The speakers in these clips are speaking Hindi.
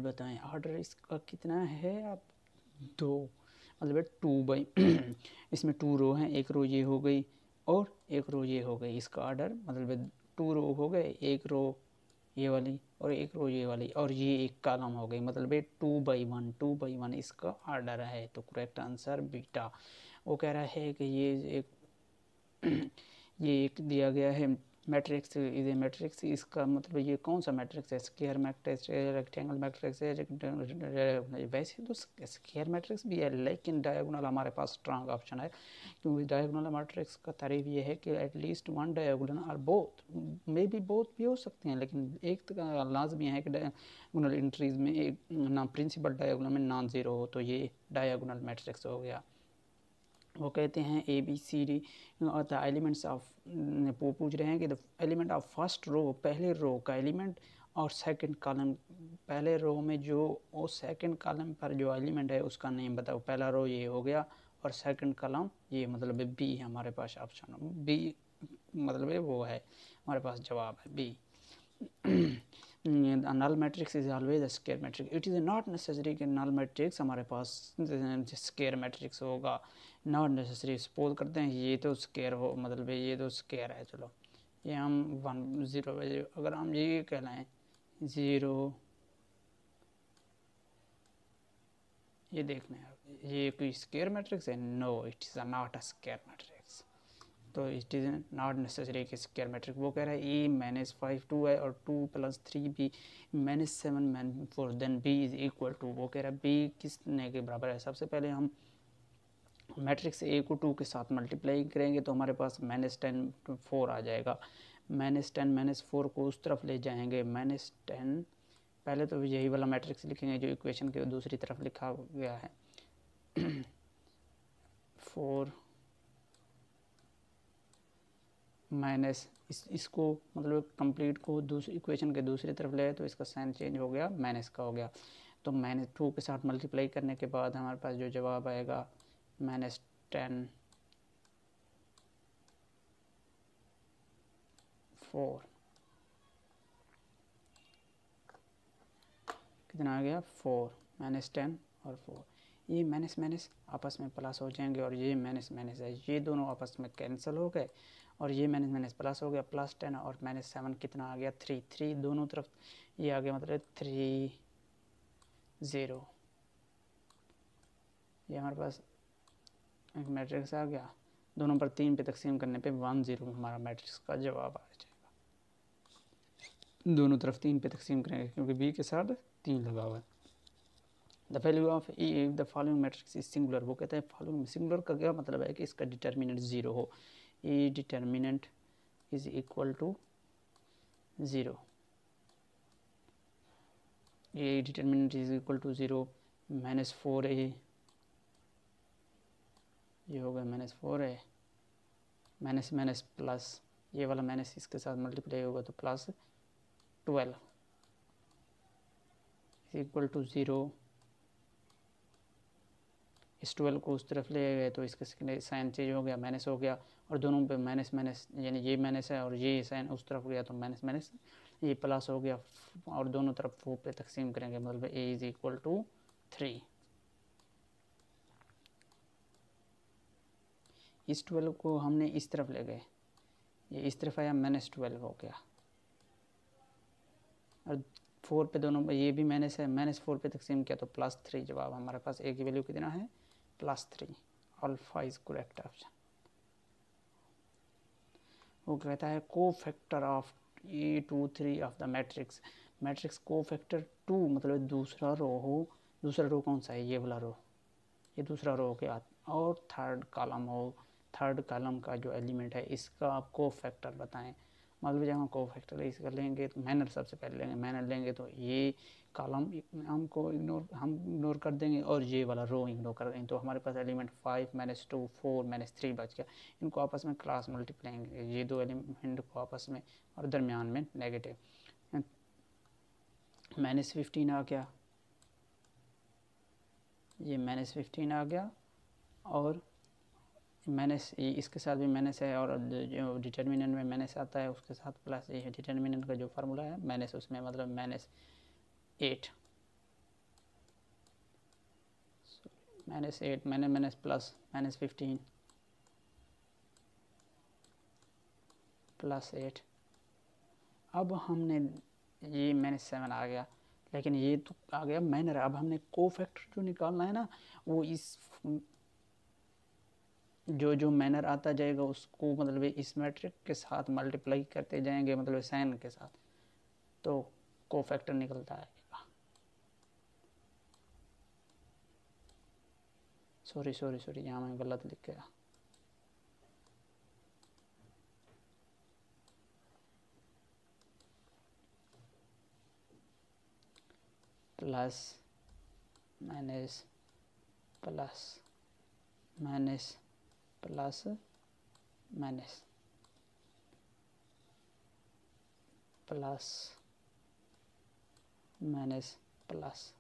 बताएं ऑर्डर इसका कितना है आप 2 मतलब 2 बाई इसमें 2 रो हैं, एक रो ये हो गई और एक रो ये हो गई। इसका ऑर्डर मतलब 2 रो हो गए, एक रो ये वाली और एक रो ये वाली और ये एक कॉलम हो गई, मतलब 2 बाई 1 इसका ऑर्डर है। तो करेक्ट आंसर बीटा। वो कह रहा है कि ये एक दिया गया है मैट्रिक्स, इज ए मैट्रिक्स, इसका मतलब ये कौन सा मैट्रिक्स है? स्क्वायर मैट्रिक्स है, रेक्टेंगल मैट्रिक्स है, वैसे तो स्क्वायर मैट्रिक्स भी है लेकिन डायगोनल हमारे पास स्ट्रांग ऑप्शन है, क्योंकि डायगोनल मैट्रिक्स का तारीफ ये है कि एटलीस्ट वन डायगोनल और बोथ, मे बी बोथ भी हो सकते हैं, लेकिन एक तो लाजमी है कि डायगोनल एंट्रीज में एक ना प्रिंसिपल डायगोनल में नॉन ज़ीरो हो, तो ये डायगोनल मैट्रिक्स हो गया। वो कहते हैं ए बी सी डी और द एलिमेंट्स ऑफ, पूछ रहे हैं कि the element of first row, पहले रो का एलिमेंट और सेकंड कॉलम, पहले रो में जो वो सेकंड कॉलम पर जो एलिमेंट है उसका नेम बताओ। पहला रो ये हो गया और सेकंड कॉलम ये, मतलब बी है हमारे पास ऑप्शन बी, मतलब वो है हमारे पास जवाब है B. Null matrix is always square matrix, it is not necessary कि नल मैट्रिक्स हमारे पास स्क्वायर मैट्रिक्स होगा, नॉट नेसेसरी। सपोज करते हैं ये तो स्क्वायर हो, मतलब ये तो स्क्वायर है, चलो ये हम 1 0 अगर हम ये कहलाएं 0, ये देखना है ये कोई स्क्वायर मैट्रिक्स है? No, it is not a square matrix, तो इट इज़ नॉट नेसेसरी कि स्क्वायर मैट्रिक। वो कह रहा है ए -5 2 है और 2 + 3 B -7 4 then B is equal to, वो कह रहा है बी किसने के बराबर है? सबसे पहले हम मैट्रिक्स ए को 2 के साथ मल्टीप्लाई करेंगे तो हमारे पास -10 4 आ जाएगा, -10 -4 को उस तरफ ले जाएंगे, -10 पहले तो यही वाला मैट्रिक्स लिखेंगे जो इक्वेशन के दूसरी तरफ लिखा गया है 4 माइनस इसको मतलब कंप्लीट को दूसरी इक्वेशन के दूसरी तरफ ले तो इसका साइन चेंज हो गया, माइनस का हो गया, तो -2 के साथ मल्टीप्लाई करने के बाद हमारे पास जो जवाब आएगा -10 4, कितना आ गया 4, -10 और 4, ये माइनस माइनस आपस में प्लस हो जाएंगे और ये माइनस माइनस है, ये दोनों आपस में कैंसिल हो गए और ये माइनस माइनस प्लस हो गया, +10 और -7 कितना आ गया 3, 3 दोनों तरफ ये आ गया, मतलब 3 0, ये हमारे पास एक मैट्रिक्स आ गया, दोनों पर 3 पे तकसीम करने पे 1 0 हमारा मैट्रिक्स का जवाब आ जाएगा। दोनों तरफ 3 पे तकसीम करेंगे क्योंकि बी के साथ 3 लगा हुआ है। The value of A the following matrix is singular, वो कहते हैं फॉलोइंग, सिंगुलर का क्या मतलब है कि इसका डिटर्मिनेंट 0 हो, A determinant is equal to 0, A determinant is equal to 0, -4a, ये हो गया -4a, माइनस माइनस प्लस, ये वाला माइनस इसके साथ मल्टीप्लाई होगा तो +12 इज इक्वल टू 0, इस 12 को उस तरफ ले गए तो इसका साइन चेंज हो गया, माइनस हो गया और दोनों पे माइनस माइनस, यानी ये माइनस है और ये साइन उस तरफ गया तो माइनस माइनस ये प्लस हो गया और दोनों तरफ 4 पे तकसीम करेंगे, मतलब ए इज इक्वल टू 3। इस 12 को हमने इस तरफ ले गए, ये इस तरफ आया -12 हो गया और 4 पे दोनों पे ये भी माइनस है, -4 पे तकसीम किया तो +3, जवाब हमारे पास ए की वैल्यू कितना है +3, अल्फा इज करेक्ट ऑप्शन। वो कहता है को factor of E2 3 of the matrix, matrix को फैक्टर 2 मतलब दूसरा रो हो, दूसरा रो कौन सा है? ये वाला रो, ये दूसरा रो हो गया और थर्ड कॉलम हो, थर्ड कॉलम का जो एलिमेंट है इसका आप को फैक्टर बताएं, मतलब जब हम को फैक्टर इसका लेंगे तो मैनर सबसे पहले लेंगे, मैनर लेंगे तो ये कॉलम हम इग्नोर कर देंगे और ये वाला रो इग्नोर कर देंगे, तो हमारे पास एलिमेंट 5 -2 4 -3 बच गया, इनको आपस में क्रॉस मल्टीप्लाई, ये दो एलिमेंट को आपस में और दरमियान में नेगेटिव, -15 आ गया, ये -15 आ गया और माइनस इसके साथ भी माइनस है और जो डिटर्मिनेंट में माइनस आता है उसके साथ प्लस, ये डिटर्मिनेंट का जो फार्मूला है माइनस, उसमें मतलब -8 -8 माइनस प्लस -15 +8। अब हमने ये -7 आ गया, लेकिन ये तो आ गया माइनर। अब हमने कोफैक्टर जो निकालना है ना, वो इस जो माइनर आता जाएगा उसको मतलब इस मैट्रिक के साथ मल्टीप्लाई करते जाएंगे, मतलब साइन के साथ, तो कोफैक्टर निकलता है। सॉरी यहाँ मैं गलत लिख गया। Plus minus plus minus plus minus plus minus plus.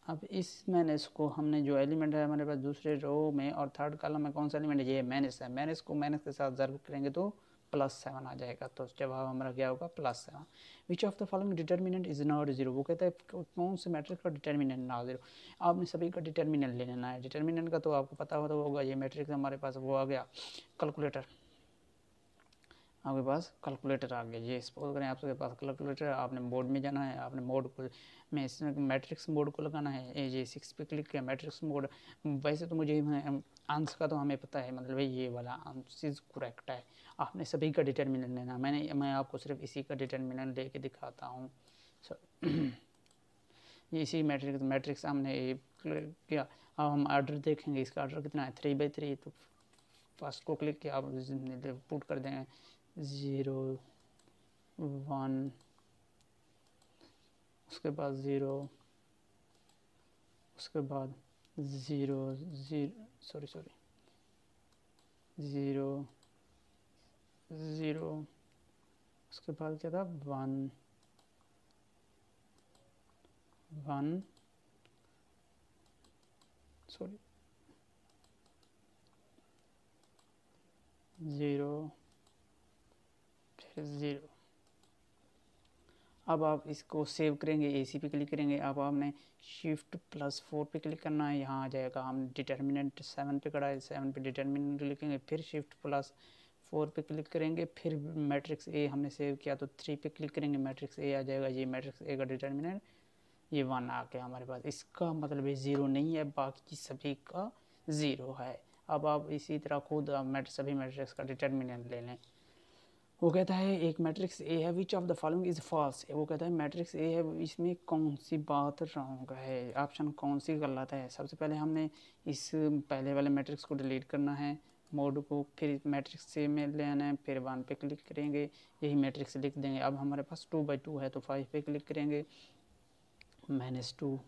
अब इस माइनस को हमने जो एलिमेंट है हमारे पास दूसरे रो में और थर्ड कॉलम में कौन सा एलिमेंट है, ये माइनस है। माइनस को माइनस के साथ ज़रूर करेंगे तो +7 आ जाएगा। तो जवाब हमारा क्या होगा, +7। विच of the following determinant is not 0। वो कहता है कौन से मैट्रिक्स का डिटर्मिनेंट ना 0। आपने सभी का डिटर्मिनेंट ले लेना है। डिटर्मिनेंट का तो आपको पता होगा, ये मैट्रिक्स हमारे पास वो आ गया कैलकुलेटर। आपके पास कैलकुलेटर आ गया। ये सपोज करें आपके पास कैलकुलेटर, आपने मोड में जाना है, आपने मोड को में मैट्रिक्स मोड को लगाना है। ये 6 पे क्लिक किया, मैट्रिक्स मोड। वैसे तो मुझे आंसर का तो हमें पता है, मतलब ये वाला आंसर करेक्ट है। आपने सभी का डिटर्मिनेंट लेना। मैं आपको सिर्फ इसी का डिटर्मिनेंट लेके दिखाता हूँ। ये इसी मैट्रिक्स हमने किया। अब हम ऑर्डर देखेंगे, इसका ऑर्डर कितना है, 3/3। तो फर्स्ट को क्लिक किया, आप पुट कर देंगे 0 1, उसके बाद 0, उसके बाद 0 0 0 0, उसके बाद क्या था 1 1 0 फिर 0। अब आप इसको सेव करेंगे, AC पे क्लिक करेंगे। अब आपने Shift+4 पे क्लिक करना है, यहाँ आ जाएगा। हम डिटर्मिनेंट 7 पे करा है, 7 पे डिटर्मिनेंट लिखेंगे, फिर Shift+4 पे क्लिक करेंगे, फिर मैट्रिक्स A हमने सेव किया तो 3 पे क्लिक करेंगे, मैट्रिक्स A आ जाएगा। ये मैट्रिक्स A का डिटर्मिनेंट ये 1 आ गया हमारे पास। इसका मतलब ये 0 नहीं है, बाकी सभी का 0 है। अब आप इसी तरह खुद सभी मैट्रिक्स का डिटर्मिनेंट ले लें। वो कहता है एक मैट्रिक्स ए है, which of the following is false. वो कहता है मैट्रिक्स ए है, इसमें कौन सी बात रॉन्ग है, ऑप्शन कौन सी गलत है। सबसे पहले हमने इस पहले वाले मैट्रिक्स को डिलीट करना है, मोड को, फिर मैट्रिक्स ए में ले आना है, फिर 1 पे क्लिक करेंगे, यही मैट्रिक्स लिख देंगे। अब हमारे पास 2/2 है तो 5 पे क्लिक करेंगे, -2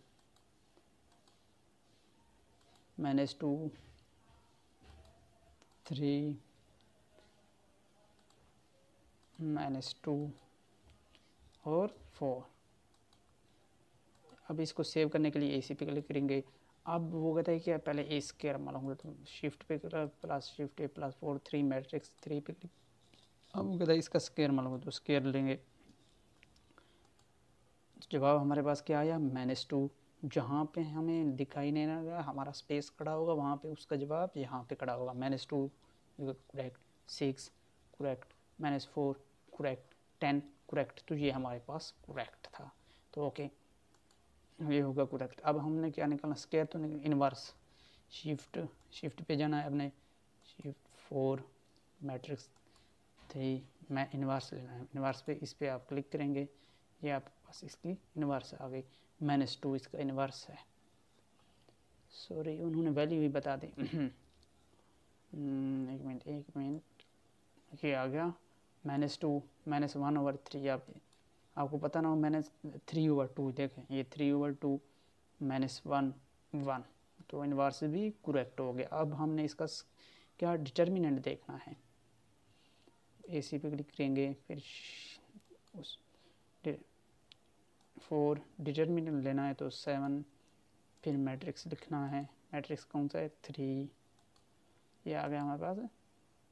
3 -2 और 4। अब इसको सेव करने के लिए AC पे क्लिक करेंगे। अब वो कहता है कि पहले A स्क्वायर मालूम होगा तो शिफ्ट पे प्लस Shift A+4 3 मैट्रिक्स 3 पे क्लिक। अब वो कहता है इसका स्क्वायर मालूम होगा तो स्क्वायर लेंगे। जवाब हमारे पास क्या आया, -2। जहाँ पे हमें दिखाई नहीं लगा हमारा स्पेस खड़ा होगा, वहाँ पे उसका जवाब यहाँ पे खड़ा होगा। -2 करेक्ट, 6 करेक्ट, -4 करेक्ट, 10 करेक्ट। तो ये हमारे पास करेक्ट था। तो ओके, ये होगा करेक्ट। अब हमने क्या निकालना, स्क्वायर तो नहीं, इनवर्स। शिफ्ट पे जाना है अपने, Shift 4 मैट्रिक्स 3 मैं इनवर्स लेना है। इनवर्स पे इस पे आप क्लिक करेंगे, ये आपके पास इसकी इनवर्स आ गई। -2 इसका इनवर्स है। सॉरी उन्होंने वैल्यू भी बता दी। एक मिनट, ये आ गया -2 -1/3। आपको पता ना हो, -3/2 देखें, ये 3/2 -1 1, तो इनवर्स भी करेक्ट हो गया। अब हमने इसका क्या डिटर्मिनेंट देखना है। AC पे क्लिक करेंगे, फिर उस 4 डिटर्मिनेंट लेना है तो 7, फिर मैट्रिक्स लिखना है। मैट्रिक्स कौन सा है, 3। ये आ गया हमारे पास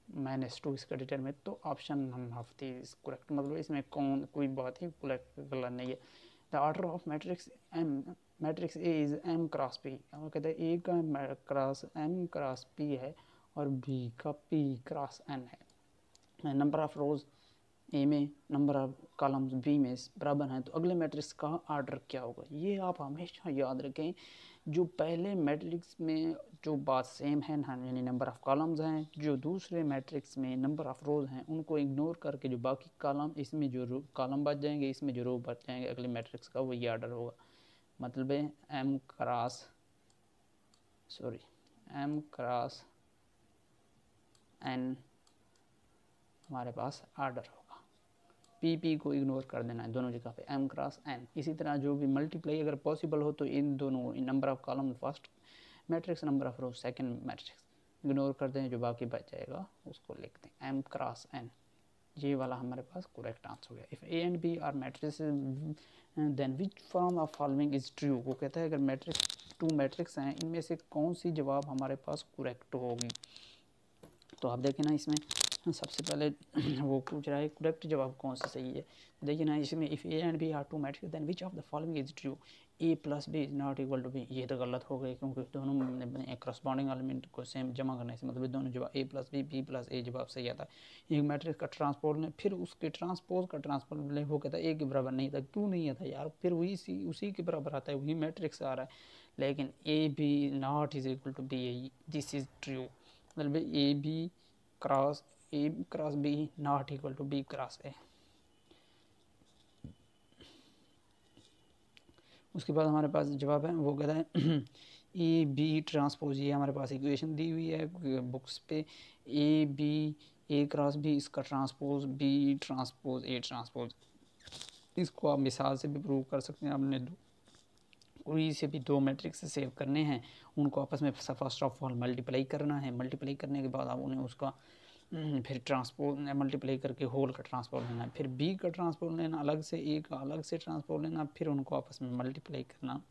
-2 इसका डिटर्मिनेंट। तो option none of the is correct, मतलब इसमें कोई बहुत ही करेक्ट गलत नहीं है। The order of matrix A is m cross p. वो कहते हैं ए का क्रॉस एम क्रॉस पी है और बी का पी क्रॉस एन है। नंबर ऑफ रोज ए में, नंबर ऑफ कॉलम्स बी में बराबर हैं, तो अगले मैट्रिक्स का ऑर्डर क्या होगा, ये आप हमेशा याद रखें। जो पहले मैट्रिक्स में जो बात सेम है ना, यानी नंबर ऑफ कॉलम्स हैं, जो दूसरे मैट्रिक्स में नंबर ऑफ रोज हैं, उनको इग्नोर करके जो बाकी कॉलम, इसमें जो कॉलम बच जाएंगे, इसमें जो रो बच जाएंगे, अगले मैट्रिक्स का वही ऑर्डर होगा। मतलब है एम क्रॉस एन हमारे पास ऑर्डर होगा। पी को इग्नोर कर देना है दोनों जगह पे, एम क्रॉस एन। इसी तरह जो भी मल्टीप्लाई अगर पॉसिबल हो तो इन दोनों, number of column first matrix, number of row second matrix, ignore कर दें, जो बाकी बच जाएगा उसको लिखते हैं एम क्रॉस एन। ये वाला हमारे पास करेक्ट आंसर हो गया। If A and B are matrix then which form of following is true. वो कहता है अगर मैट्रिक्स टू मैट्रिक्स हैं, इनमें से कौन सी जवाब हमारे पास करेक्ट होगी। तो आप देखें ना, इसमें सबसे पहले वो पूछ रहा है करेक्ट जवाब कौन सा सही है। देखिए ना, इसमें if A and B are two matrix then which of the following is true. A plus B is not equal to B, ये तो गलत हो गई, क्योंकि दोनों करस्पॉन्डिंग एलिमेंट को सेम जमा करने से मतलब दोनों जवाब ए प्लस बी प्लस ए जवाब सही आता है। एक मैट्रिक्स का ट्रांसपोज लें, फिर उसके ट्रांसपोज का ट्रांसपोज लें, वो कहता है ए के बराबर नहीं था। क्यों नहीं आता यार, फिर वही उसी के बराबर आता है, वही मैट्रिक्स आ रहा है। लेकिन A B not is equal to B, this is true. मतलब A B cross B not equal to B cross A. उसके बाद हमारे पास जवाब है, वो कहता है ए बी ट्रांसपोज, ये हमारे पास इक्वेशन दी हुई है बुक्स पे, A B A cross B, इसका transpose B transpose A transpose. इसको आप मिसाल से भी प्रूव कर सकते हैं। आपने कोई से भी दो मैट्रिक्स सेव करने हैं, उनको आपस में फर्स्ट ऑफ ऑल मल्टीप्लाई करना है। मल्टीप्लाई करने के बाद आप उन्हें उसका फिर ट्रांसपोज मल्टीप्लाई करके होल का ट्रांसपोज लेना है, फिर बी का ट्रांसपोज लेना अलग से, ए का अलग से ट्रांसपोज लेना, फिर उनको आपस में मल्टीप्लाई करना।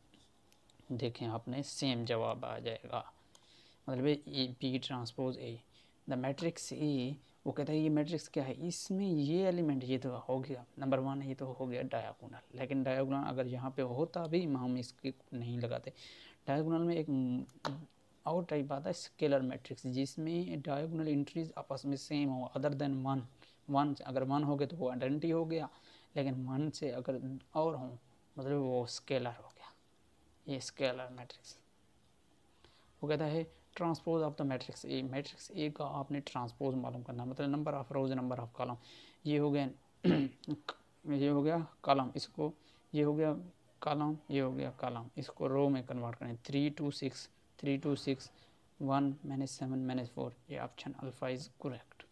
देखें आपने सेम जवाब आ जाएगा। मतलब A B transpose A, the matrix A. वो कहता है ये मैट्रिक्स क्या है, इसमें ये एलिमेंट ये तो हो गया नंबर वन, ये तो हो गया डायगोनल। लेकिन डायगोनल अगर यहाँ पे होता भी हम इसके नहीं लगाते। डायगोनल में एक और टाइप आता है स्केलर मैट्रिक्स, जिसमें डायगोनल एंट्रीज आपस में सेम हो अदर देन वन अगर वन हो गए तो वो आइडेंटिटी हो गया, लेकिन वन से अगर और हो मतलब वो स्केलर हो गया, ये स्केलर मैट्रिक्स। वो कहता है ट्रांसपोज ऑफ द मैट्रिक्स ए का आपने ट्रांसपोज मालूम करना, मतलब number of rose number of column. ये हो गया ये हो गया कॉलम, इसको ये हो गया कॉलम, ये हो गया कॉलम, इसको रो में कन्वर्ट करें। 3 2 6 3 2 6 1 -7 -4, ये option alpha is correct.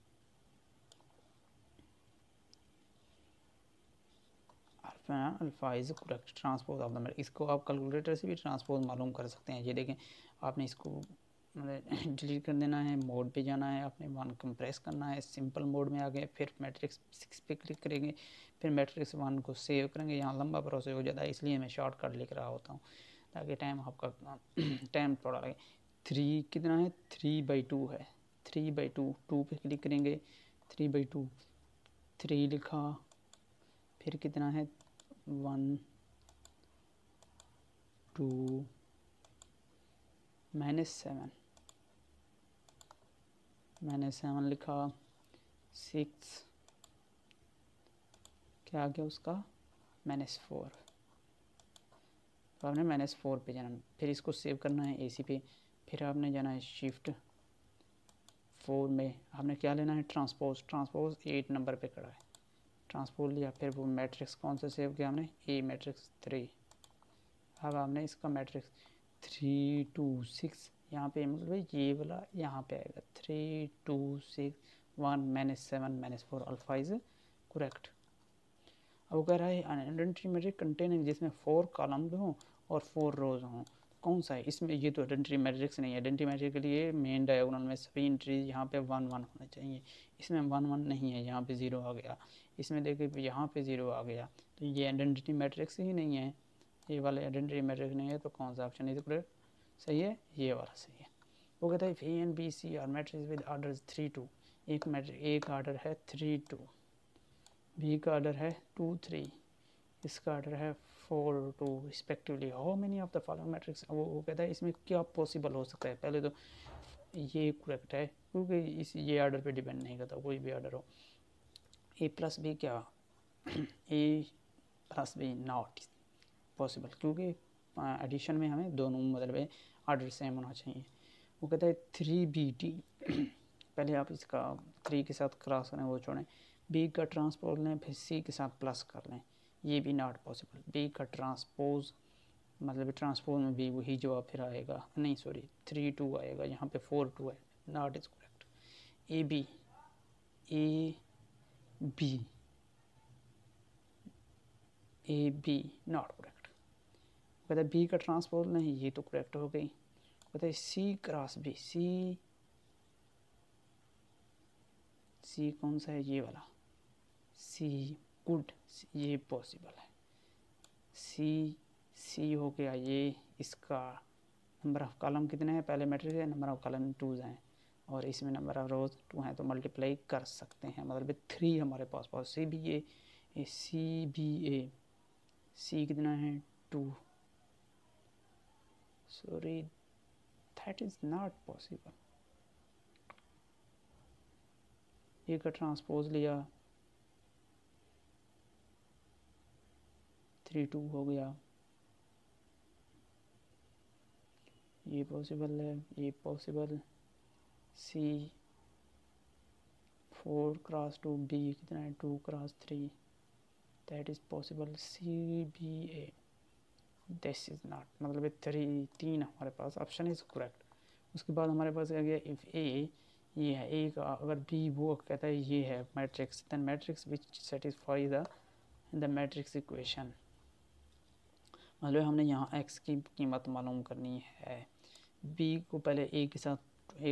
Alpha is correct transpose of the matrix. इसको आप कैलकुलेटर से भी ट्रांसपोज मालूम कर सकते हैं। ये देखें, आपने इसको मतलब डिलीट कर देना है, मोड पे जाना है, आपने वन कंप्रेस करना है, सिंपल मोड में आ गए, फिर मैट्रिक्स 6 पे क्लिक करेंगे, फिर मैट्रिक्स 1 को सेव करेंगे। यहाँ लंबा प्रोसेस हो जाता है, इसलिए मैं शॉर्टकट लिख रहा होता हूँ ताकि टाइम आपका टाइम थोड़ा लगे। 3 कितना है, 3/2 है, 3/2 2 पे क्लिक करेंगे, 3/2 3 लिखा, फिर कितना है 1 2 -7 -7 लिखा, 6 क्या आ गया उसका -4, तो आपने -4 पे जाना, फिर इसको सेव करना है AC पे, फिर आपने जाना है शिफ्ट 4 में, आपने क्या लेना है ट्रांसपोज 8 नंबर पे खड़ा है, ट्रांसपोज लिया, फिर वो मैट्रिक्स कौन सा सेव किया हमने, ए मैट्रिक्स 3। अब आपने इसका मैट्रिक्स 3 2 6 यहाँ पे मतलब ये वाला यहाँ पे आएगा 3 2 6 1 -7 -4, अल्फा इज करेक्ट। अब वो कह रहा है आइडेंटिटी मैट्रिक्स कंटेनिंग जिसमें 4 कॉलम हों और 4 रोज हों, कौन सा है इसमें। ये तो आइडेंटिटी मैट्रिक्स नहीं है। आइडेंटिटी मैट्रिक्स के लिए मेन डायगोनल में सभी एंट्रीज यहाँ पे 1 1 होना चाहिए, इसमें 1 1 नहीं है, यहाँ पे 0 आ गया, इसमें देखिए यहाँ पे 0 आ गया, तो ये आइडेंटिटी मैट्रिक्स ही नहीं है, ये वाला आइडेंटिटी मैट्रिक्स नहीं है। तो कौन सा ऑप्शन इज करेक्ट सही है, ये वाला सही है। वो कहता है A and B C are matrix with order 3 2, एक मैट्रिक्स ए का ऑर्डर है 3 2, बी का ऑर्डर है 2 3, इसका ऑर्डर है 4 2 respectively, how many of the following matrix, वो कहता है इसमें क्या पॉसिबल हो सकता है। पहले तो ये करेक्ट है क्योंकि इस ये ऑर्डर पे डिपेंड नहीं करता, कोई भी ऑर्डर हो। ए प्लस बी क्या, ए प्लस बी नॉट पॉसिबल, क्योंकि एडिशन में हमें दोनों मतलब ऑर्डर सेम होना चाहिए। वो कहता है 3BT पहले आप इसका 3 के साथ क्रॉस करें, वो छोड़ें, बी का ट्रांसपोज लें, फिर सी के साथ प्लस कर लें, ये भी नॉट पॉसिबल। बी का ट्रांसपोज मतलब ट्रांसपोज में भी वही जवाब फिर आएगा, नहीं सॉरी 3 2 आएगा, यहाँ पे 4 2 है, not is correct. A B not correct. कहते हैं बी का ट्रांसपोज नहीं, ये तो करेक्ट हो गई। कहते हैं सी क्रॉस बी, सी कौन सा है, ये वाला सी, गुड, ये पॉसिबल है। सी हो गया, ये इसका नंबर ऑफ कॉलम कितने हैं, पहले मैट्रिक्स है, नंबर ऑफ कॉलम 2 हैं और इसमें नंबर ऑफ रोज 2 हैं, तो मल्टीप्लाई कर सकते हैं, मतलब 3 हमारे पास सी बी ए, सी कितना है 2, sorry that is not possible. A का ट्रांसपोज लिया 3 2 हो गया, ये पॉसिबल है, ये पॉसिबल। सी 4 क्रॉस 2, बी कितना है 2 cross 3, that is possible. C B A, this is not, मतलब 3 हमारे पास ऑप्शन इज करेक्ट। उसके बाद हमारे पास आ गया इफ ए, ये है ए का, अगर बी वो कहता है ये है matrix, then matrix which satisfy the matrix equation, मतलब हमने यहाँ x की कीमत मालूम करनी है। b को पहले a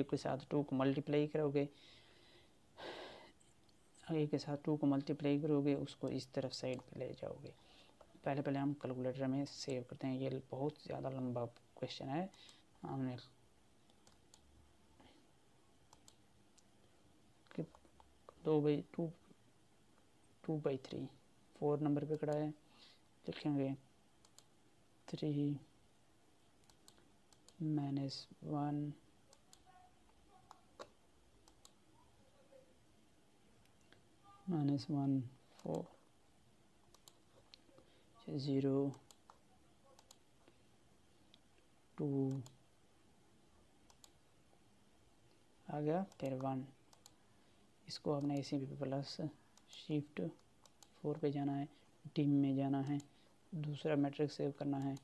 के साथ 2 को मल्टीप्लाई करोगे, a के साथ 2 को मल्टीप्लाई करोगे, उसको इस तरफ साइड पे ले जाओगे। पहले हम कैलकुलेटर में सेव करते हैं, ये बहुत ज़्यादा लंबा क्वेश्चन है, हमने 2/3 4 नंबर पे खड़ा है, लिखेंगे 3 - 1 -1 4 0 2 आ गया, फिर 1, इसको आपने इसी पे प्लस शिफ्ट 4 पे जाना है, टीम में जाना है, दूसरा मैट्रिक्स सेव करना है।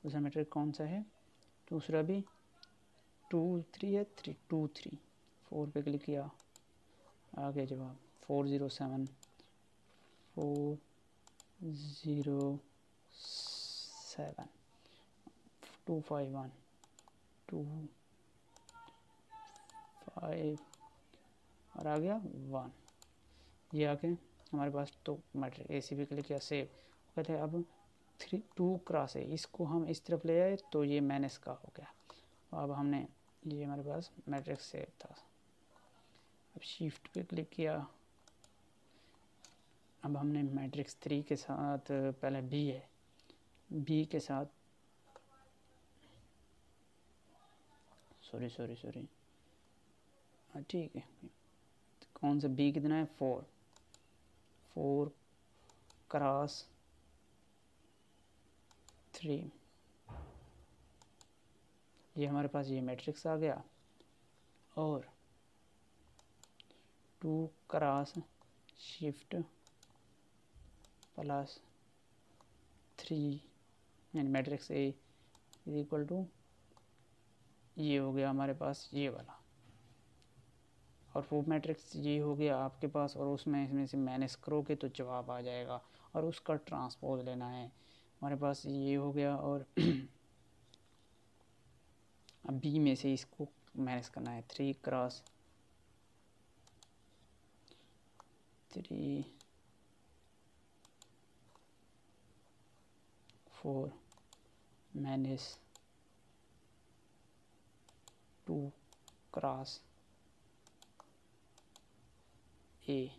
दूसरा मैट्रिक्स कौन सा है, दूसरा भी 2 3 है, 3 2 3, 4 पे क्लिक किया, आ गया जवाब 407 251 2 5 और आ गया 1, ये आके हमारे पास तो मैट्रिक्स ए सी पे क्लिक किया, सेव। कहते हैं अब 2 क्रॉस है, इसको हम इस तरफ ले आए तो ये माइनस का हो गया, अब हमने ये हमारे पास मैट्रिक्स सेव था। अब शिफ्ट पे क्लिक किया, अब हमने मैट्रिक्स 3 के साथ, पहले बी है, बी के साथ सॉरी ठीक है, कौन सा बी कितना है 4 क्रॉस 3, ये हमारे पास ये मैट्रिक्स आ गया, और 2 क्रॉस शिफ्ट प्लस 3 यानी matrix A is equal to, ये हो गया हमारे पास ये वाला, और वो मैट्रिक्स ये हो गया आपके पास, और उसमें इसमें से माइनस करोगे तो जवाब आ जाएगा, और उसका ट्रांसपोज लेना है हमारे पास, ये हो गया। और अब बी में से इसको माइनस करना है, 3 क्रॉस 3 4 माइनस 2 क्रॉस ए,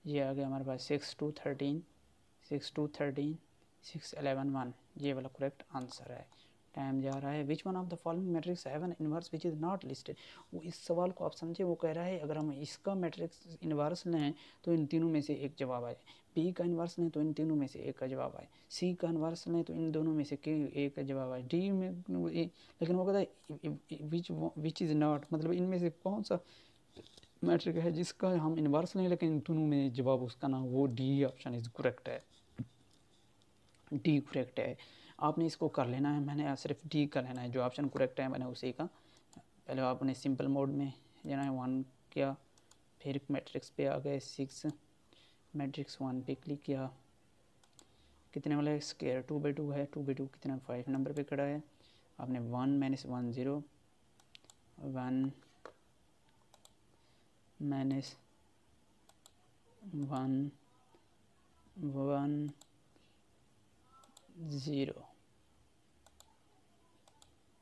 ये आ गया हमारे पास 6 2 13 6 2 13 6 11 1, ये वाला करेक्ट आंसर है। टाइम जा रहा है। Which one of the following matrix have an inverse which is not listed. वो इस सवाल को आप समझे, वो कह रहा है अगर हम इसका मैट्रिक्स इन्वर्स लें तो इन तीनों में से एक जवाब आए, बी का इन्वर्स लें तो इन तीनों में से एक का जवाब आए, सी का इन्वर्स लें तो इन दोनों में से एक का जवाब आए, डी में लेकिन वो कहता है विच इज़ नॉट, मतलब इनमें से कौन सा मैट्रिक है जिसका हम इन्वर्स लें लेकिन इन दोनों में जवाब उसका ना, वो डी ऑप्शन इज करेक्ट है, डी करेक्ट है। आपने इसको कर लेना है, मैंने सिर्फ डी कर लेना है, जो ऑप्शन करेक्ट है मैंने उसी का। पहले आपने सिंपल मोड में जाना है, 1 किया, फिर मैट्रिक्स पे आ गए 6, मैट्रिक्स 1 पे क्लिक किया, कितने वाला है स्क्वायर 2/2 है, 2/2 कितना 5 नंबर पे खड़ा है, आपने 1 - 1 0, 1 - 1 1 0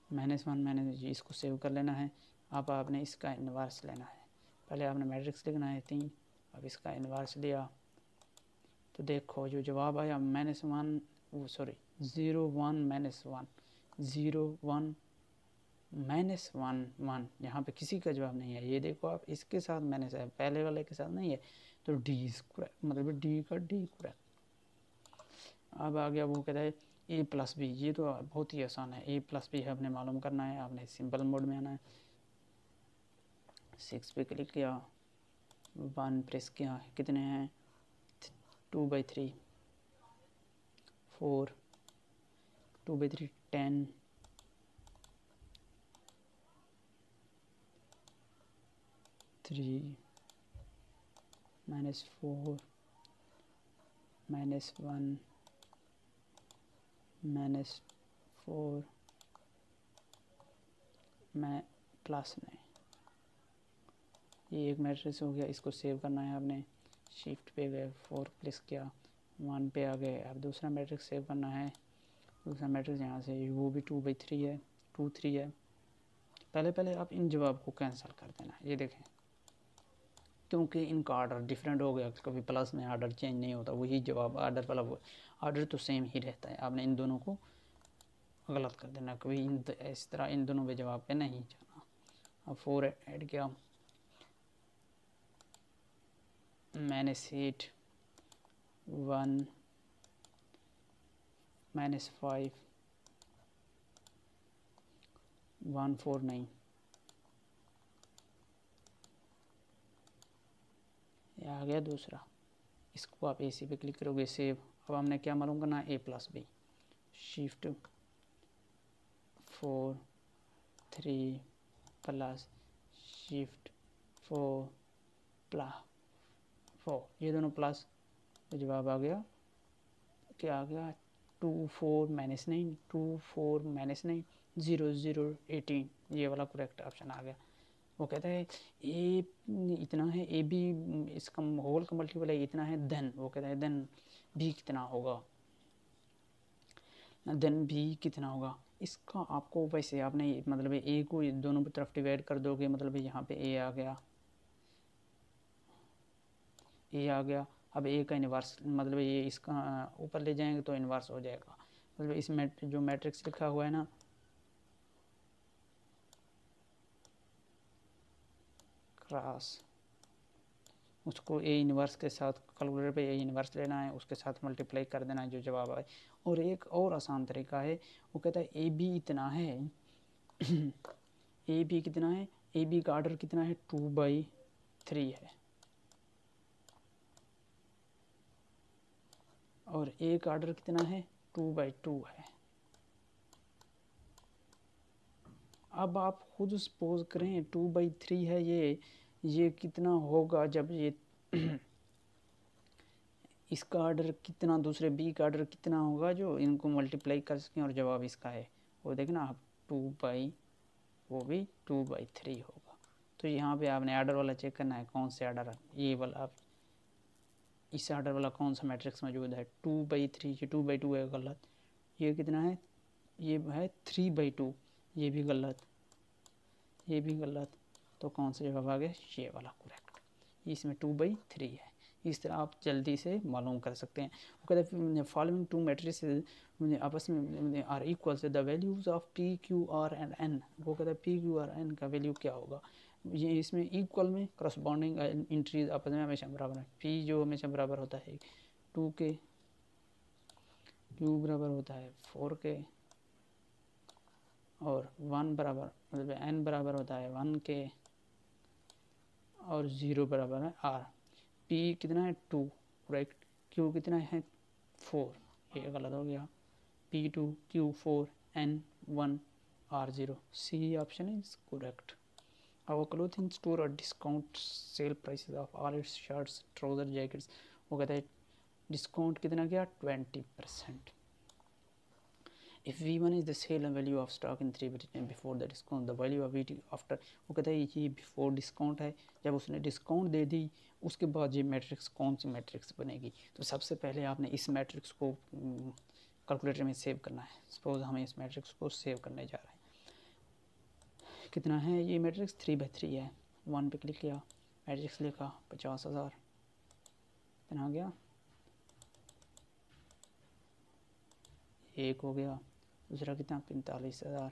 -1 मैंने इसको सेव कर लेना है। अब आपने इसका इन्वर्स लेना है, पहले आपने मैट्रिक्स लिखना है 3, अब इसका इन्वर्स लिया तो देखो जो जवाब आया -1 0 1 -1 0 1 -1 1, यहाँ पे किसी का जवाब नहीं है। ये देखो आप, इसके साथ मैंने से पहले वाले के साथ नहीं है, तो डी इज करेक्ट, मतलब डी का डी करेक्ट। अब आ गया वो कहता है a+b, ये तो बहुत ही आसान है, a+b है अपने मालूम करना है। आपने सिंपल मोड में आना है, 6 पे क्लिक किया, 1 प्रेस किया, कितने हैं 2/3 4, 2/3 10, 3 -4 -1 -4 में प्लस नहीं, ये एक मैट्रिक्स हो गया। इसको सेव करना है, आपने शिफ्ट पे गए, 4 प्रेस किया, 1 पे आ गए। अब दूसरा मैट्रिक्स सेव करना है, दूसरा मैट्रिक्स यहाँ से, वो भी 2/3 है, 2 3 है। पहले आप इन जवाब को कैंसिल कर देना, ये देखें, क्योंकि इनका ऑर्डर डिफरेंट हो गया, कभी प्लस में ऑर्डर चेंज नहीं होता, वही जवाब ऑर्डर वाला वो ऑर्डर तो सेम ही रहता है। आपने इन दोनों को गलत कर देना, कभी इस तरह इन दोनों पे जवाब पे नहीं जाना। अब 4 ऐड किया, मैंने -8 1 -5 1 4 नहीं, ये आ गया दूसरा। इसको आप AC पे क्लिक करोगे, सेव। अब हमने क्या मालूम करना है, a+b, shift 4 3 plus shift 4 plus 4, ये दोनों प्लस, तो जवाब आ गया, क्या आ गया 2 4 -9 2 4 -9 0 0 18, ये वाला करेक्ट ऑप्शन आ गया। वो कहता है ए इतना है, ए बी इसका होल का मल्टीपल है इतना है, देन वो कहता है देन बी कितना होगा, देन बी कितना होगा। इसका आपको वैसे आपने मतलब ए को दोनों तरफ डिवाइड कर दोगे, मतलब यहाँ पे ए आ गया, ए आ गया। अब ए का इन्वर्स, मतलब ये इसका ऊपर ले जाएंगे तो इन्वर्स हो जाएगा, मतलब इस जो मैट्रिक्स लिखा हुआ है ना, क्रॉस, उसको ए इन्वर्स के साथ कैलकुलेटर पे ए इन्वर्स लेना है, उसके साथ मल्टीप्लाई कर देना है जो जवाब आए। और एक और आसान तरीका है, वो कहता है ए बी इतना है ए बी कितना है, ए बी का ऑर्डर कितना है 2/3 है, और ए का ऑर्डर कितना है 2/2 है। अब आप खुद सपोज करें 2/3 है, ये कितना होगा जब ये इसका ऑर्डर कितना, दूसरे बी का ऑर्डर कितना होगा जो इनको मल्टीप्लाई कर सकें और जवाब इसका है, वो देखना आप 2/, वो भी 2/3 होगा। तो यहाँ पे आपने ऑर्डर वाला चेक करना है, कौन से ऑर्डर, ये वाला आप इस ऑर्डर वाला कौन सा मैट्रिक्स मौजूद है, 2/3, ये 2/2 है गलत, ये कितना है, ये है 3/2, ये भी गलत, ये भी गलत, तो कौन सा जवाब आ गया, ये वाला करेक्ट, इसमें 2/3 है। इस तरह आप जल्दी से मालूम कर सकते हैं। वो कहते हैं फॉलोइंग टू मैट्रिक्स आपस में आर इक्वल से the values of p q r and n. वो कहता है पी क्यू आर एन का वैल्यू क्या होगा, ये इसमें इक्वल में करस्पॉन्डिंग इंट्रीज आपस में हमेशा बराबर है। पी जो हमेशा बराबर होता है 2 के, क्यू बराबर होता है 4 के, और 1 बराबर मतलब एन बराबर होता है 1 के, और 0 बराबर है आर। पी कितना है 2 करेक्ट, क्यू कितना है 4, ये गलत हो गया, P2 Q4 N1 R0, C option is correct. Our clothing store or discount sale prices of all its shirts, trouser, jackets, वो कहता है डिस्काउंट कितना गया 20%. If V1 is the sale value of stock in 3 before the discount, the value of it after, वो कहता है ये बिफोर डिस्काउंट है, जब उसने डिस्काउंट दे दी उसके बाद ये मैट्रिक्स कौन सी मैट्रिक्स बनेगी। तो सबसे पहले आपने इस मैट्रिक्स को कैलकुलेटर में सेव करना है। सपोज हमें इस मैट्रिक्स को सेव करने जा रहे हैं। कितना है ये मैट्रिक्स 3/3 है। 1 पे क्लिक किया, मैट्रिक्स लिखा 50,000, कितना आ गया 1 हो गया, दूसरा कितना 45,000,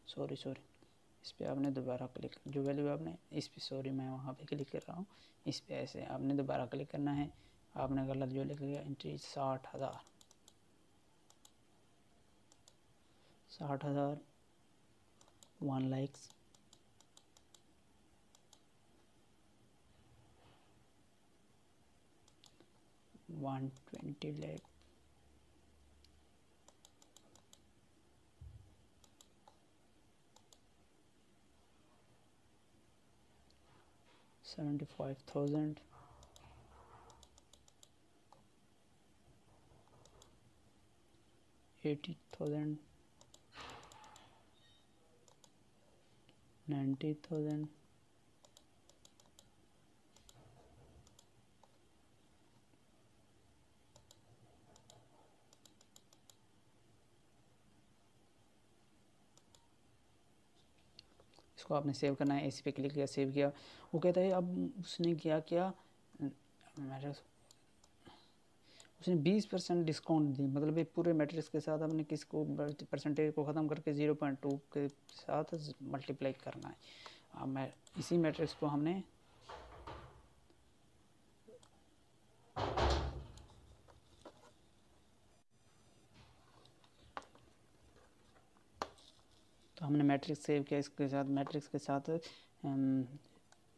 सॉरी इस पर आपने दोबारा क्लिक, जो वैल्यू आपने इस पे, सॉरी मैं वहाँ पे क्लिक कर रहा हूँ, इस पे ऐसे आपने दोबारा क्लिक करना है। आपने गलत जो लिख लिया एंट्री 60,000, 1 लाइक्स, 120 लाइक, 75,000, 80,000, 90,000, इसको आपने सेव करना है। इस पे क्लिक किया, सेव किया। वो कहता है अब उसने क्या मेरे उसने 20% डिस्काउंट दी, मतलब ये पूरे मैट्रिक्स के साथ हमने किसको परसेंटेज को ख़त्म करके 0.2 के साथ मल्टीप्लाई करना है। अब मैं इसी मैट्रिक्स को हमने मैट्रिक्स सेव किया, इसके साथ मैट्रिक्स के साथ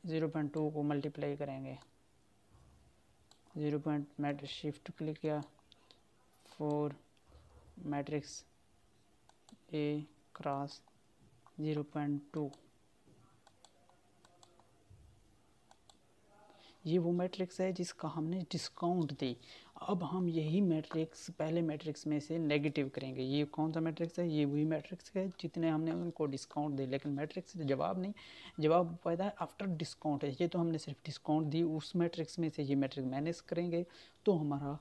0.2 को मल्टीप्लाई करेंगे। 0. मैट्रिक्स शिफ्ट क्लिक किया, 4 मैट्रिक्स A क्रॉस 0.2, ये वो मैट्रिक्स है जिसका हमने डिस्काउंट दी। अब हम यही मैट्रिक्स पहले मैट्रिक्स में से नेगेटिव करेंगे। ये कौन सा मैट्रिक्स है, ये वही मैट्रिक्स है जितने हमने उनको डिस्काउंट दी, लेकिन मैट्रिक्स जवाब नहीं, जवाब पैदा है आफ्टर डिस्काउंट है। ये तो हमने सिर्फ डिस्काउंट दी, उस मैट्रिक्स में से ये मैट्रिक्स माइनस करेंगे तो हमारा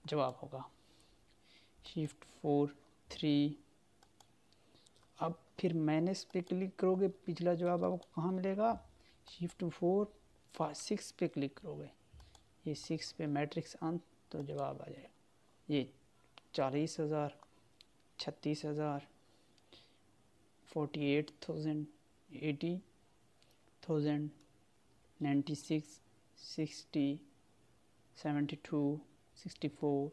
जवाब होगा शिफ्ट 4 3। अब फिर माइनस पे क्लिक करोगे, पिछला जवाब आपको कहाँ मिलेगा, शिफ्ट 4 6 पे क्लिक करोगे, ये 6 पे मैट्रिक्स अंत, तो जवाब आ जाएगा ये 40,000, 36,000, 48,000, 80,000, 96, 60, 72, 64।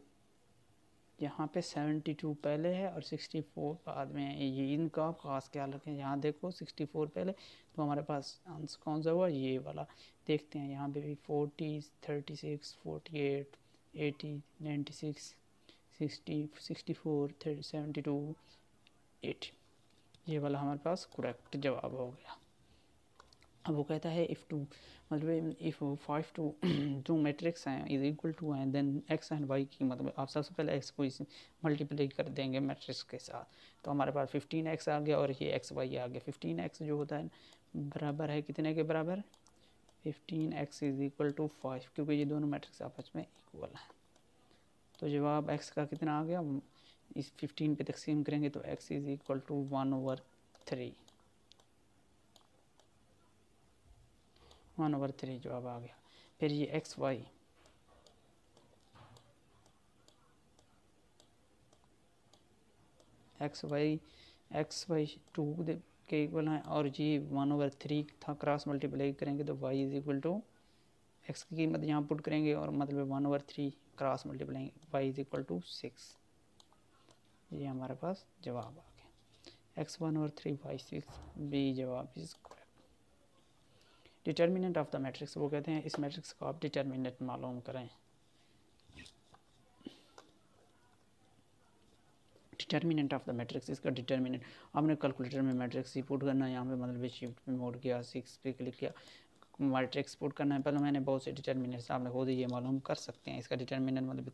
यहाँ पे 72 पहले है और 64 बाद में है। ये इनका खास ख्याल रखें। यहाँ देखो 64 पहले, तो हमारे पास आंसर कौन सा हुआ, ये वाला। देखते हैं यहाँ पे भी 40, 36, 48, 80, 96, 60, 64, 72, 80, ये वाला हमारे पास करेक्ट जवाब हो गया। अब वो कहता है इफ़ 2 मतलब इफ़ 5 to 2 मैट्रिक्स हैं इज इक्वल टू हैं, देन x एंड y की मतलब आप सबसे पहले x को इस मल्टीप्लाई कर देंगे मैट्रिक्स के साथ, तो हमारे पास 15x आ गया और ये xy आ गया। 15x जो होता है बराबर है कितने के बराबर, 15x इज इक्वल टू 5, क्योंकि ये दोनों मैट्रिक्स आपस में इक्वल हैं। तो जवाब x का कितना आ गया, इस 15 पे तकसीम करेंगे तो x इज इक्वल टू 1/3 1/3 जवाब आ गया। फिर ये एक्स वाई एक्स वाई 2 के इक्वल है और जी 1/3 था, क्रॉस मल्टीप्लाई करेंगे तो y is equal to x की कीमत यहाँ पुट करेंगे और मतलब 1/3 cross multiply y is equal to 6। ये हमारे पास जवाब आ गया x 1/3 y 6, बी जवाब is correct. Determinant of the matrix, वो कहते हैं इस मैट्रिक्स को आप डिटर्मिनेंट मालूम करें। डिटर्मिनेंट ऑफ द मैट्रिक्स, इसका डिटर्मिनेंट आपने कैलकुलेटर में मैट्रिक्स ही पुट करना है, यहाँ पे मतलब शिफ्ट में मोड किया 6 पे क्लिक किया मैट्रिक्स पुट करना है। पहले मैंने बहुत से डिटर्मिनेंट्स आपने खुद ही ये मालूम कर सकते हैं। इसका डिटर्मिनेंट मतलब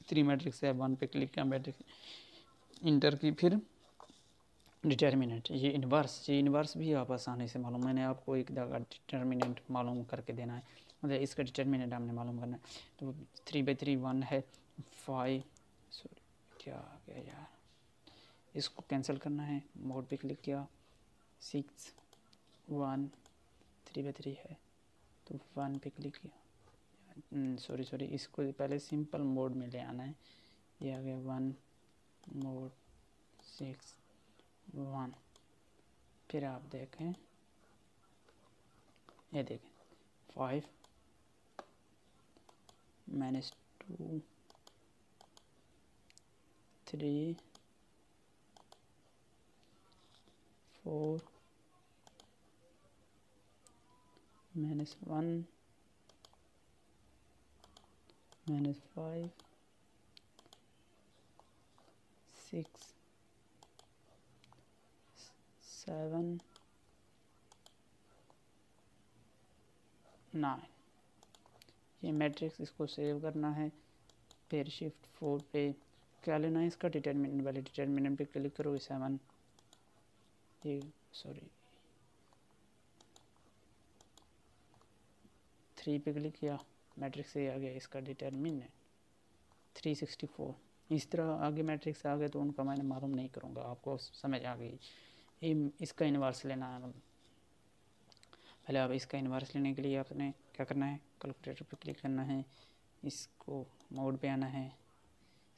3 मैट्रिक्स है, 1 पे क्लिक किया मैट्रिक्स इंटर की, फिर डिटर्मिनेंट ये इन्वर्स भी आप आसानी से मालूम, मैंने आपको एक जगह डिटर्मिनेंट मालूम करके देना है, मतलब इसका डिटर्मिनेंट हमने मालूम करना है। तो 3/3 1 है, 5 सॉरी क्या आ गया यार, इसको कैंसिल करना है, मोड पे क्लिक किया 6 1 3/3 है तो 1 पे क्लिक किया, सॉरी इसको पहले सिंपल मोड में ले आना है, ये आ गया 1 मोड 6 1। फिर आप देखें, ये देखें 5 -2 3 4 -1 -5 6 7 9। ये मैट्रिक्स, इसको सेव करना है, फिर शिफ्ट 4 पे क्या लेना है, इसका डिटर्मिनेंट वाले डिटर्मिनेंट पे क्लिक करो 7 ये सॉरी 3 पे क्लिक किया मैट्रिक्स से आ गया इसका डिटर्मिनेंट 364। इस तरह आगे मैट्रिक्स आ गए तो उनका मैंने मालूम नहीं करूँगा, आपको समझ आ गई। इसका इन्वर्स लेना है, पहले आप इसका इन्वर्स लेने के लिए आपने क्या करना है, कैलकुलेटर पे क्लिक करना है, इसको मोड पे आना है,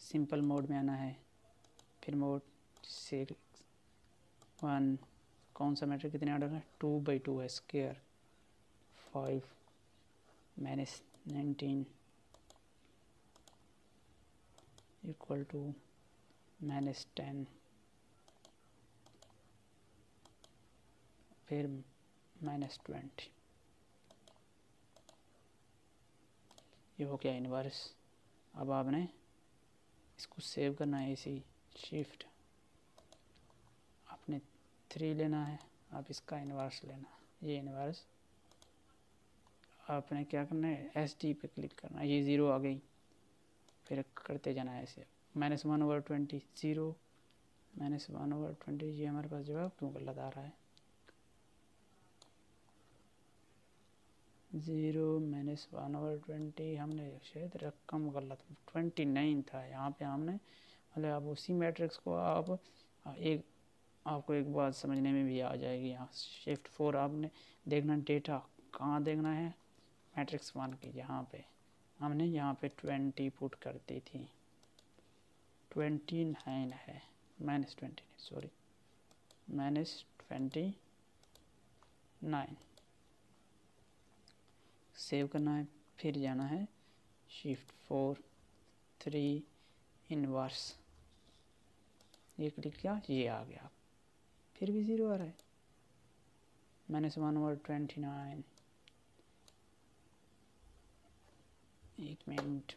सिंपल मोड में आना है, फिर मोड 6 1 कौन सा मैट्रिक कितने ऑर्डर है, 2/2 है स्क्वायर 5 -19 इक्वल टू -10 फिर -20। ये हो गया इन्वर्स। अब आपने इसको सेव करना है, इसी शिफ्ट आपने 3 लेना है, आप इसका इन्वर्स लेना है, ये इन्वर्स आपने क्या करना है, SD पे क्लिक करना है, ये 0 आ गई, फिर करते जाना है ऐसे -1/20 0 -1/20। ये हमारे पास जवाब क्यों गलत आ रहा है, 0 -1/20 हमने शायद रकम गलत 29 था यहाँ पे हमने, मतलब आप उसी मैट्रिक्स को आप आपको एक बात समझने में भी आ जाएगी। यहाँ शिफ्ट 4 आपने देखना, डेटा कहाँ देखना है, मैट्रिक्स 1 की, यहाँ पे हमने यहाँ पे 20 पुट कर दी थी, 29 है -20 सॉरी -29 सेव करना है, फिर जाना है शिफ्ट 4 3 इन्वर्स, ये क्लिक किया, ये आ गया, फिर भी 0 आ रहा है, -1/29। एक मिनट,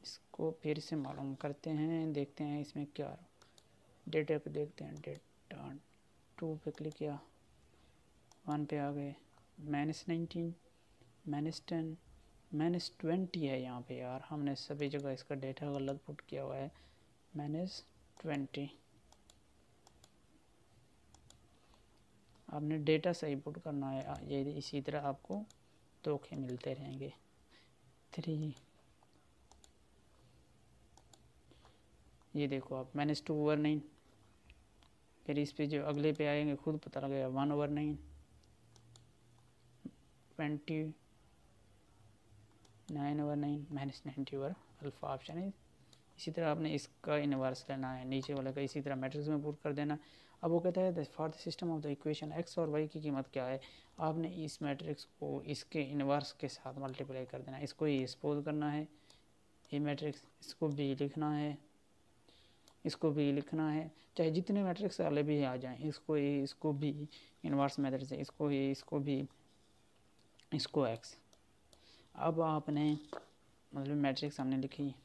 इसको फिर से मालूम करते हैं, देखते हैं इसमें क्या, डेटा पे देखते हैं, डेटा 2 पे क्लिक किया 1 पे आ गए, -19 -10 -20 है यहाँ पे यार, हमने सभी जगह इसका डेटा गलत पुट किया हुआ है, -20। आपने डेटा सही पुट करना है, ये इसी तरह आपको धोखे मिलते रहेंगे। 3 ये देखो आप -2/9, फिर इस पे जो अगले पे आएंगे खुद पता लगेगा 1/9, 29/9 -90/, अल्फा ऑप्शन है। इसी तरह आपने इसका इनवर्स लेना है, नीचे वाले का इसी तरह मैट्रिक्स में पुट कर देना। अब वो कहता है for the system of the equation x और वाई की कीमत क्या है, आपने इस मैट्रिक्स को इसके इनवर्स के साथ मल्टीप्लाई कर देना, इसको ये सपोज करना है ये मैट्रिक्स, इसको भी लिखना है, इसको भी लिखना है, चाहे जितने मैट्रिक्स वाले भी आ जाएं, इसको ये इसको भी इनवर्स मेथड से, इसको ये इसको भी, इसको एक्स। अब आपने मतलब मैट्रिक्स हमने लिखी,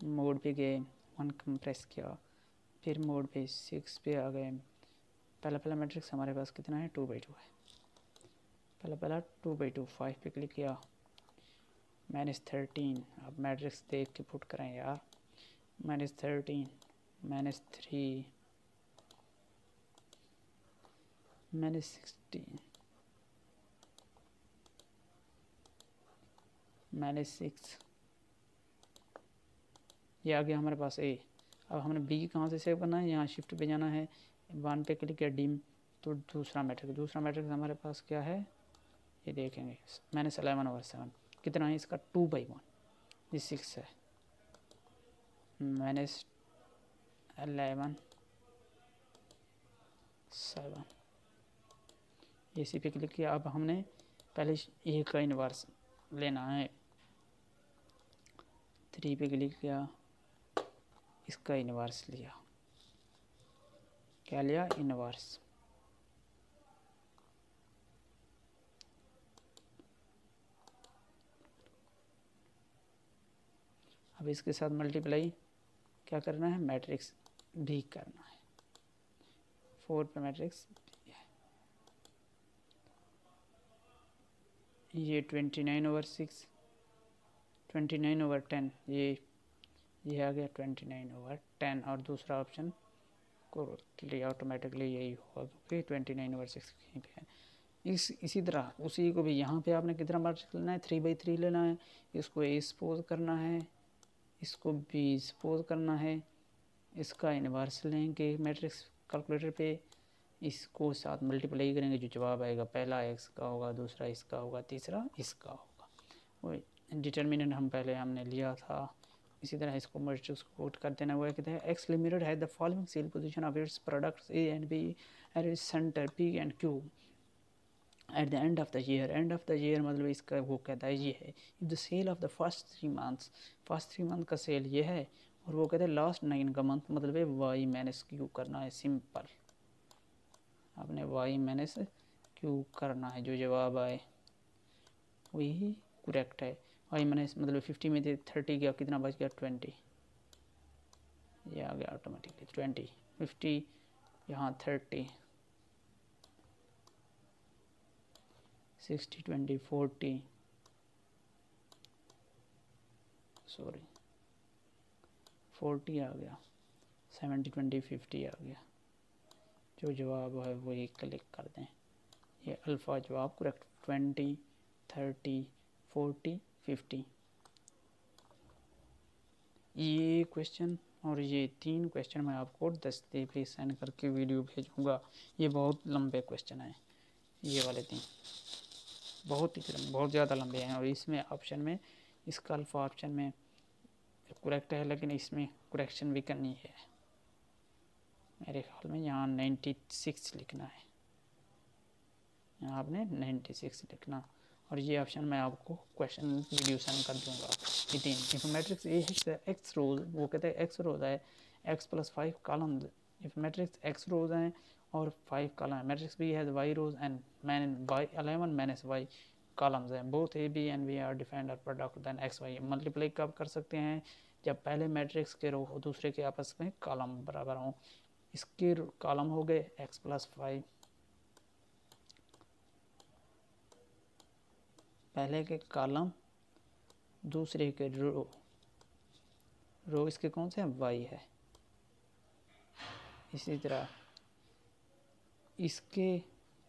मोड पे गए, 1 कंप्रेस किया, फिर मोड पे 6 पे आ गए। पहला मैट्रिक्स हमारे पास कितना है 2/2 है, पहला 2/2, 5 पे क्लिक किया, -13। अब मैट्रिक्स देख के पुट करें यार, -13, -3, -16, -6, ये आ गया हमारे पास ए। अब हमने बी कहाँ से सेव करना है, यहाँ शिफ्ट पे जाना है, 1 पे क्लिक किया डिम, तो दूसरा मैट्रिक्स हमारे पास क्या है ये देखेंगे, -11/7 कितना है इसका 2/1, ये 6 है, -11/7, इसी पे क्लिक किया। अब हमने पहले ए का इनवर्स लेना है, 3 पे क्लिक किया, इसका इनवर्स लिया, क्या लिया इनवर्स, अब इसके साथ मल्टीप्लाई क्या करना है, मैट्रिक्स भी करना है, 4 पे मैट्रिक्स ये 29/6, 29/10, ये आ गया 29/10, और दूसरा ऑप्शन को ऑटोमेटिकली यही होगा क्योंकि 29/6 कहीं पे है। इसी तरह उसी को भी यहाँ पे आपने कितना मैट्रिक्स लेना है, 3/3 लेना है, इसको ए सपोज करना है, इसको बी सपोज करना है, इसका इनवर्स लेंगे मैट्रिक्स कैलकुलेटर पे, इसको साथ मल्टीप्लाई करेंगे, जो जवाब आएगा पहला एक्स का होगा, दूसरा इसका होगा, तीसरा इसका होगा, वो डिटर्मिनेंट हमने लिया था। इसी तरह इसको मैट्रिक्स को कोट कर देना हुआ, कहते हैं एक्स लिमिटेड है the following sale position of its products A and B at its centre P and Q at the end of the year मतलब इसका वो कहता है ये है, if the sale of the first 3 month का सेल ये है, और वो कहते हैं लास्ट 9 का मंथ मतलब है वाई माइनस क्यू करना है, सिंपल आपने वाई माइनस क्यू करना है, जो जवाब आए वही करेक्ट है। वाई माइनस मतलब 50 में से 30 गया, कितना बच गया 20, ये आ गया ऑटोमेटिकली 20, 50 यहाँ 30, 60 20 40 सॉरी 40 आ गया, 70 20 50 आ गया, जो जवाब है वही क्लिक कर दें, ये अल्फ़ा जवाब करेक्ट 20 30 40 50। ये क्वेश्चन और ये 3 क्वेश्चन मैं आपको 10 पे सेंड करके वीडियो भेजूँगा, ये बहुत लंबे क्वेश्चन हैं, ये वाले 3 बहुत ज़्यादा लंबे हैं, और इसमें ऑप्शन में इसका अल्फ़ा ऑप्शन में करेक्ट है, लेकिन इसमें करेक्शन भी करनी है, मेरे ख्याल में यहाँ 96 लिखना है, यहाँ आपने 96 लिखना, और ये ऑप्शन मैं आपको क्वेश्चन वीडियो सेंड कर दूँगा। ये 3 इफ मैट्रिक्स ए है एक्स रोज, वो कहते हैं एक्स रोज है X plus 5 column, if matrix X rows हैं और 5 कॉलम है, मैट्रिक्स बी है Y rows and Y 11 minus Y columns हैं, both A B and B are defined are product then X Y. Multiply कब कर सकते हैं, जब पहले मैट्रिक्स के रो दूसरे के आपस में कॉलम बराबर हों, इसके कॉलम हो गए एक्स प्लस 5, पहले के कॉलम दूसरे के रो इसके कौन से हैं वाई है, इसी तरह इसके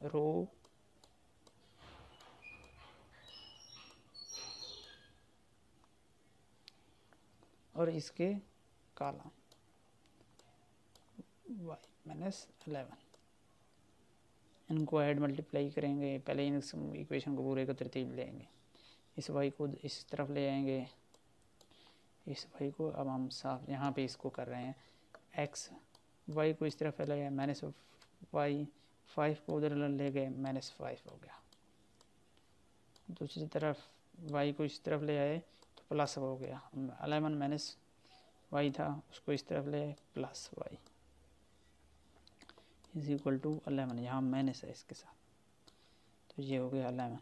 रो और इसके कॉलम y माइनस 11, इनको ऐड मल्टीप्लाई करेंगे, पहले इन इक्वेशन को पूरे को तरतीब लेंगे, इस y को इस तरफ ले आएंगे, इस y को अब हम साफ यहाँ पे इसको कर रहे हैं x, y को इस तरफ ले गए माइनस y, 5 को उधर ले गए -5 हो गया, दूसरी तरफ y को इस तरफ ले आए तो प्लस हो गया, 11 माइनस y था उसको इस तरफ ले आए plus y is equal to 11, यहाँ माइनस है इसके साथ, तो ये हो गया 11।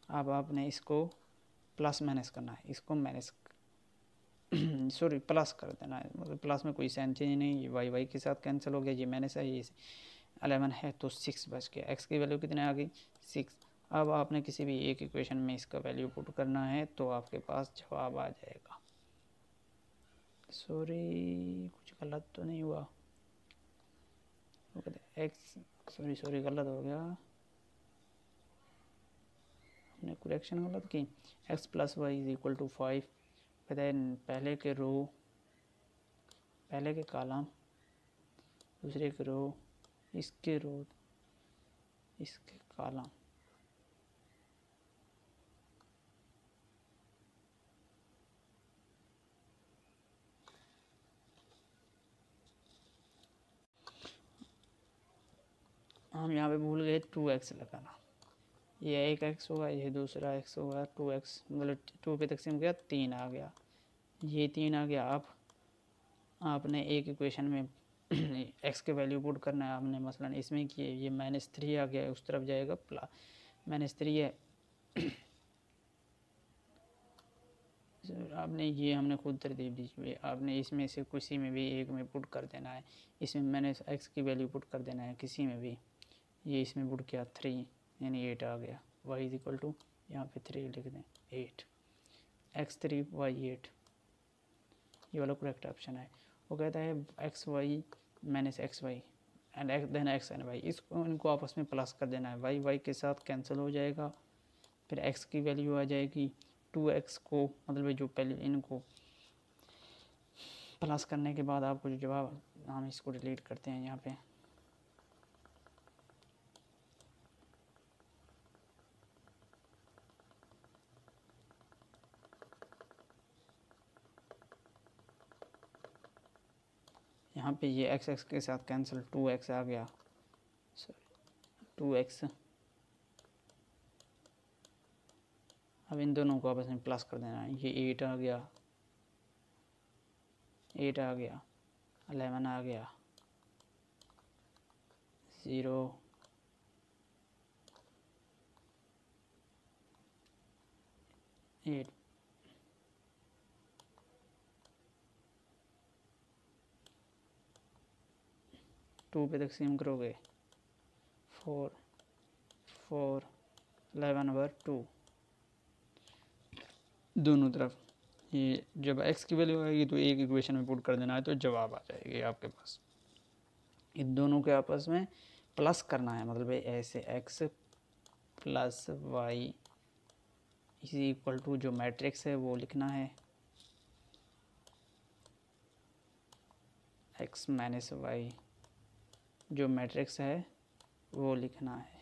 अब आपने इसको प्लस माइनस करना है, इसको माइनस सॉरी प्लस कर देना है, मतलब प्लस में कोई साइन चेंज नहीं, ये वाई वाई के साथ कैंसिल हो गया, ये माइनस है, ये 11 है तो 6 बच गया, एक्स की वैल्यू कितने आ गई 6। अब आपने किसी भी एक इक्वेशन में इसका वैल्यू पुट करना है तो आपके पास जवाब आ जाएगा। सॉरी कुछ गलत तो नहीं हुआ, एक्स सॉरी गलत हो गया, हमने करेक्शन गलत की, x plus y is equal to 5, पहले के रो, पहले के कॉलम, दूसरे के रो, इसके रो, इसके कॉलम, हम यहाँ पे भूल गए 2x लगाना, ये एक x होगा, ये दूसरा x होगा, 2x मतलब 2 पे तकसीम किया 3 आ गया, ये 3 आ गया। अब आपने एक इक्वेशन में x के वैल्यू पुट करना है, आपने मसलन इसमें किए, ये -3 आ गया, उस तरफ जाएगा -3 है आपने ये हमने खुद तरतीब दी, आपने इसमें से किसी में भी एक में पुट कर देना है, इसमें मैंने x की वैल्यू पुट कर देना है किसी में भी, ये इसमें पुट किया 3 यानी 8 आ गया, y इज इक्वल टू यहाँ पे 3 लिख दें 8, x3 y8, ये वाला करेक्ट ऑप्शन है। वो कहता है x y minus x y and x then x and y, इसको इनको आपस में प्लस कर देना है, वाई वाई के साथ कैंसिल हो जाएगा, फिर एक्स की वैल्यू आ जाएगी 2x को, मतलब जो पहले इनको प्लस करने के बाद आपको जो जवाब, हम इसको डिलीट करते हैं यहाँ पे, यहाँ पे ये एक्स एक्स के साथ कैंसिल, 2x आ गया, सॉरी 2x, अब इन दोनों को आपस में प्लस कर देना है, ये 8 आ गया, 8 आ गया, 11 आ गया, 0 8 2 पे तकसीम करोगे 4 4 11/2 दोनों तरफ, ये जब x की वैल्यू आएगी तो एक इक्वेशन में पुट कर देना है तो जवाब आ जाएगी आपके पास। इन दोनों के आपस में प्लस करना है, मतलब ऐसे x plus y is equal to जो मैट्रिक्स है वो लिखना है, x माइनस वाई जो मैट्रिक्स है वो लिखना है,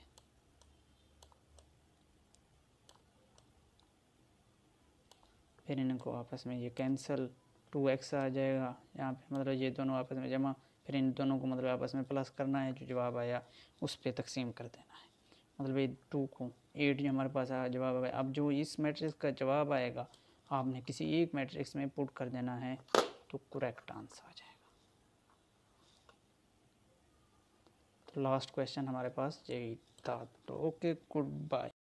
फिर इनको आपस में ये कैंसिल, 2x आ जाएगा यहाँ पे, मतलब ये दोनों आपस में जमा, फिर इन दोनों को मतलब आपस में प्लस करना है, जो जवाब आया उस पर तकसीम कर देना है, मतलब ये 2 को 8 जो हमारे पास आया जवाब आया। अब जो इस मैट्रिक्स का जवाब आएगा आपने किसी एक मैट्रिक्स में पुट कर देना है तो करेक्ट आंसर आ जाएगा। तो लास्ट क्वेश्चन हमारे पास यही था, तो ओके गुड बाय।